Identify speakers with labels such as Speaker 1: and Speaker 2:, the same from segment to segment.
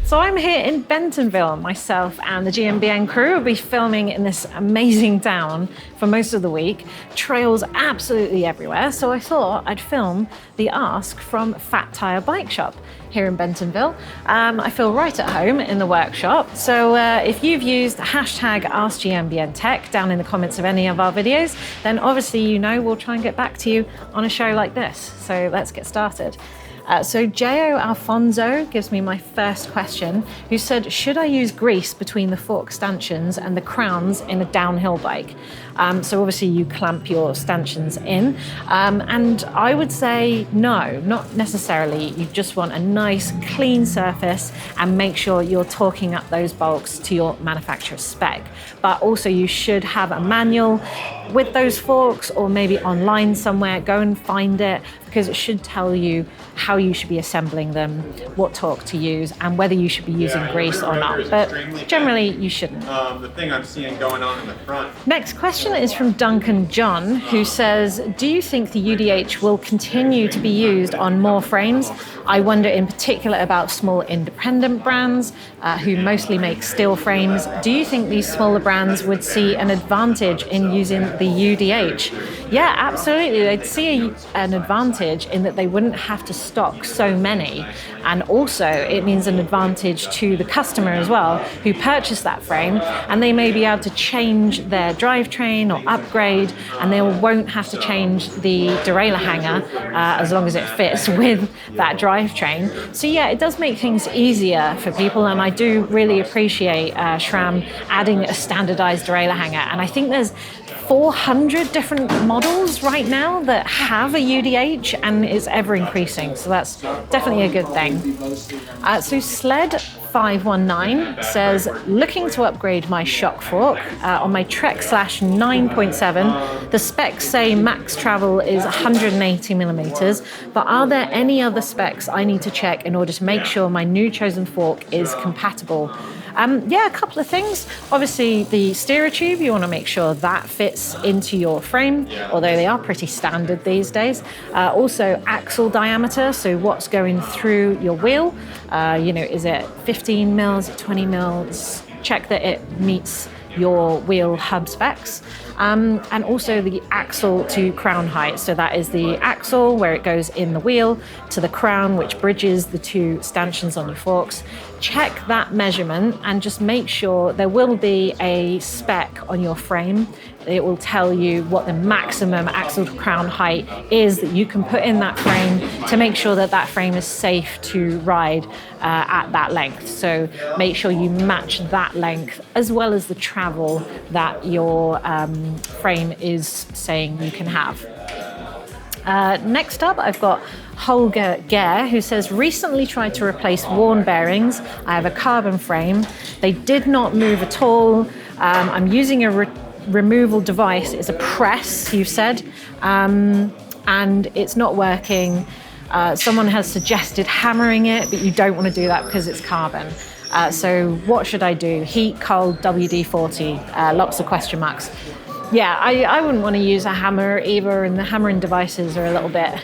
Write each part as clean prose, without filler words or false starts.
Speaker 1: So I'm here in Bentonville. Myself and the GMBN crew will be filming in this amazing town for most of the week. Trails absolutely everywhere. So I thought I'd film the Ask from Phat Tire Bike Shop here in Bentonville. I feel right at home in the workshop. So if you've used hashtag Ask GMBN Tech down in the comments of any of our videos, then obviously you know we'll try and get back to you on a show like this. So let's get started. So J.O. Alfonso gives me my first question, who said, should I use grease between the fork stanchions and the crowns in a downhill bike? So obviously you clamp your stanchions in, and I would say no, not necessarily. You just want a nice clean surface and make sure you're torquing up those bolts to your manufacturer's spec. But also you should have a manual with those forks, or maybe online somewhere. Go and find it, because it should tell you how you should be assembling them, what torque to use, and whether you should be using grease or not. But generally you shouldn't.
Speaker 2: The thing I'm seeing going on in the front.
Speaker 1: Next question is from Duncan John, who says, do you think the UDH will continue to be used on more frames? I wonder in particular about small independent brands who mostly make steel frames. Do you think these smaller brands would see an advantage in using the UDH? Yeah, absolutely. They'd see an advantage in that they wouldn't have to stock so many. And also it means an advantage to the customer as well, who purchased that frame, and they may be able to change their drivetrain or upgrade, and they won't have to change the derailleur hanger as long as it fits with that drivetrain. So yeah, it does make things easier for people, and I do really appreciate SRAM adding a standardized derailleur hanger. And I think there's 400 different models right now that have a UDH, and it's ever increasing. So that's definitely a good thing. So Sled 519 says, looking to upgrade my shock fork on my Trek / 9.7. The specs say max travel is 180 millimeters, but are there any other specs I need to check in order to make sure my new chosen fork is compatible? Yeah, a couple of things. Obviously, the steerer tube, you want to make sure that fits into your frame, although they are pretty standard these days. Also, axle diameter, so what's going through your wheel. Is it 15 mils, 20 mils? Check that it meets your wheel hub specs. And also the axle to crown height. So that is the axle where it goes in the wheel to the crown, which bridges the two stanchions on your forks. Check that measurement and just make sure there will be a spec on your frame. It will tell you what the maximum axle to crown height is that you can put in that frame to make sure that that frame is safe to ride at that length. So make sure you match that length as well as the travel that your frame is saying you can have. Next up, I've got Holger Gare, who says, recently tried to replace worn bearings. I have a carbon frame. They did not move at all. I'm using a removal device. It's a press, you said, and it's not working. Someone has suggested hammering it, but you don't want to do that because it's carbon. So what should I do? Heat, cold, WD-40, lots of question marks. Yeah, I wouldn't want to use a hammer either, and the hammering devices are a little bit,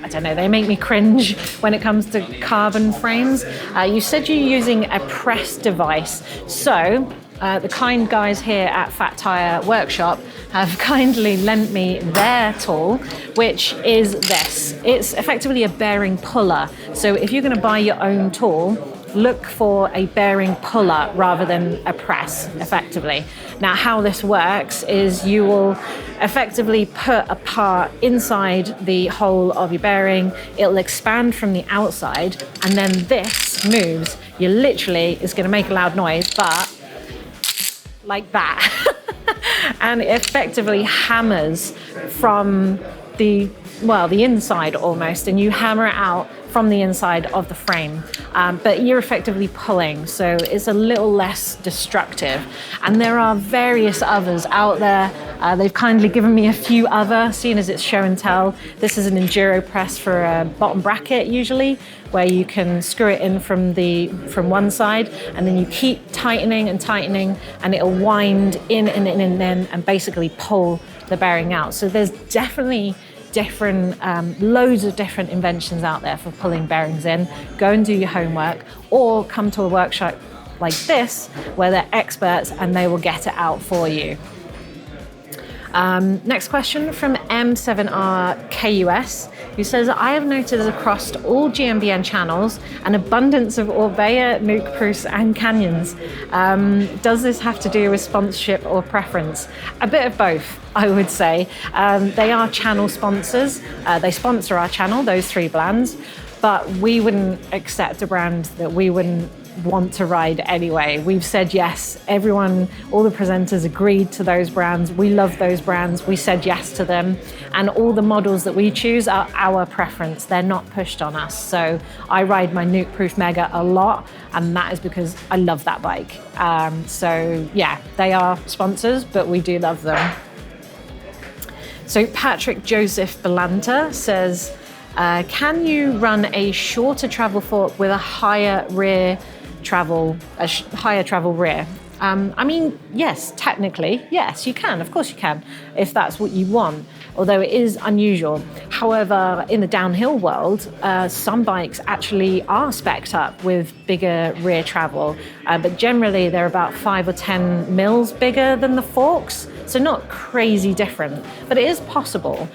Speaker 1: I don't know, they make me cringe when it comes to carbon frames. You said you're using a press device. So the kind guys here at Phat Tire Workshop have kindly lent me their tool, which is this. It's effectively a bearing puller. So if you're going to buy your own tool, look for a bearing puller rather than a press, effectively. Now, how this works is you will effectively put a part inside the hole of your bearing. It'll expand from the outside, and then this moves. You literally, it's going to make a loud noise, but like that. And it effectively hammers from the inside almost, and you hammer it out from the inside of the frame, but you're effectively pulling, so it's a little less destructive. And there are various others out there. They've kindly given me a few other, seeing as it's show and tell. This is an enduro press for a bottom bracket usually, where you can screw it in from one side, and then you keep tightening and tightening, and it'll wind in and basically pull the bearing out. So there's definitely loads of different inventions out there for pulling bearings in. Go and do your homework, or come to a workshop like this where they're experts and they will get it out for you. Next question from M7RKUS, who says, I have noticed across all GMBN channels an abundance of Orbeas, Nukeproofs and Canyons. Does this have to do with sponsorship or preference? A bit of both, I would say. They are channel sponsors. They sponsor our channel, those three brands, but we wouldn't accept a brand that we wouldn't want to ride anyway. We've said yes. Everyone, all the presenters agreed to those brands. We love those brands. We said yes to them. And all the models that we choose are our preference. They're not pushed on us. So I ride my Nukeproof Mega a lot, and that is because I love that bike. So yeah, they are sponsors, but we do love them. So Patrick Joseph Belanta says, can you run a shorter travel fork with a higher travel rear? I mean, yes, technically, yes, you can. Of course you can, if that's what you want, although it is unusual. However, in the downhill world, some bikes actually are spec'd up with bigger rear travel, but generally they're about 5 or 10 mils bigger than the forks. So not crazy different, but it is possible.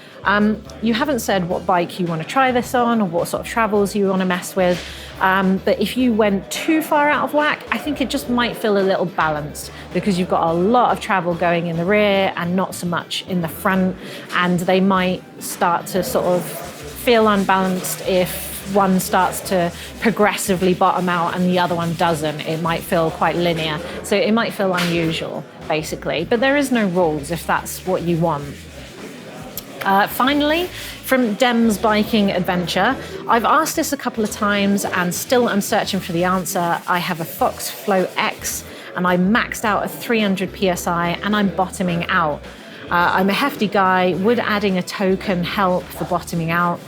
Speaker 1: You haven't said what bike you want to try this on or what sort of travels you want to mess with. But if you went too far out of whack, I think it just might feel a little balanced because you've got a lot of travel going in the rear and not so much in the front. And they might start to sort of feel unbalanced if one starts to progressively bottom out and the other one doesn't. It might feel quite linear. So it might feel unusual, basically. But there is no rules if that's what you want. Finally, from Dem's Biking Adventure, I've asked this a couple of times and still I'm searching for the answer. I have a Fox Flow X and I maxed out at 300 PSI and I'm bottoming out. I'm a hefty guy. Would adding a token help for bottoming out?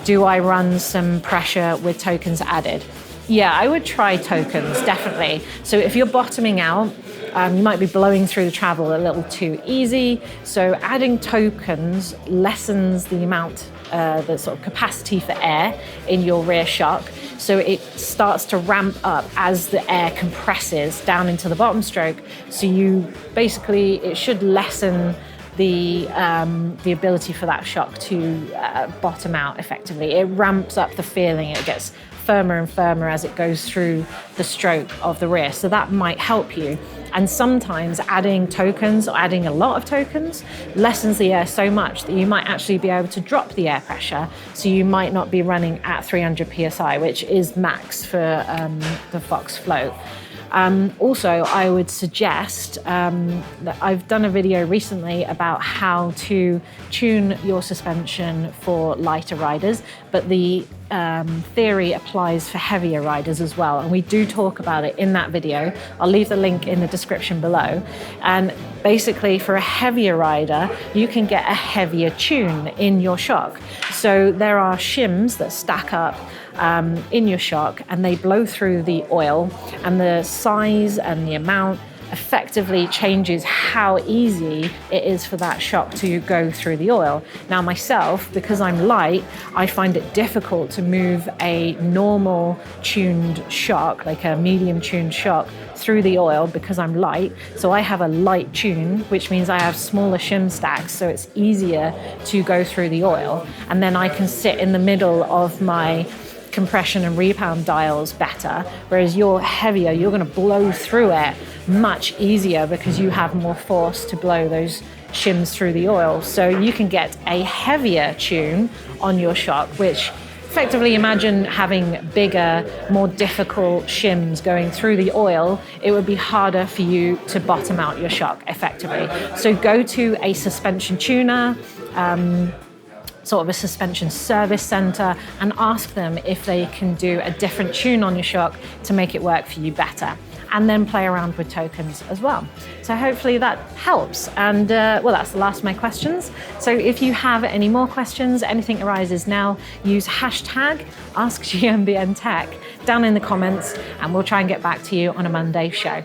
Speaker 1: Do I run some pressure with tokens added? Yeah, I would try tokens, definitely. So if you're bottoming out, you might be blowing through the travel a little too easy. So adding tokens lessens the amount, the sort of capacity for air in your rear shock. So it starts to ramp up as the air compresses down into the bottom stroke. So it should lessen the ability for that shock to bottom out effectively. It ramps up the feeling. It gets firmer and firmer as it goes through the stroke of the rear. So that might help you. And sometimes adding tokens or adding a lot of tokens lessens the air so much that you might actually be able to drop the air pressure. So you might not be running at 300 PSI, which is max for the Fox Float. Also, I would suggest that I've done a video recently about how to tune your suspension for lighter riders, but the theory applies for heavier riders as well. And we do talk about it in that video. I'll leave the link in the description below. And basically for a heavier rider, you can get a heavier tune in your shock. So there are shims that stack up in your shock and they blow through the oil, and the size and the amount effectively changes how easy it is for that shock to go through the oil. Now myself, because I'm light, I find it difficult to move a normal tuned shock, like a medium tuned shock, through the oil because I'm light. So I have a light tune, which means I have smaller shim stacks, so it's easier to go through the oil. And then I can sit in the middle of my compression and repound dials better, whereas you're heavier, you're going to blow through it much easier because you have more force to blow those shims through the oil. So you can get a heavier tune on your shock, which effectively, imagine having bigger, more difficult shims going through the oil. It would be harder for you to bottom out your shock effectively. So go to a suspension tuner, sort of a suspension service center, and ask them if they can do a different tune on your shock to make it work for you better. And then play around with tokens as well. So hopefully that helps. And that's the last of my questions. So if you have any more questions, anything arises now, use hashtag Ask GMBN Tech down in the comments, and we'll try and get back to you on a Monday show.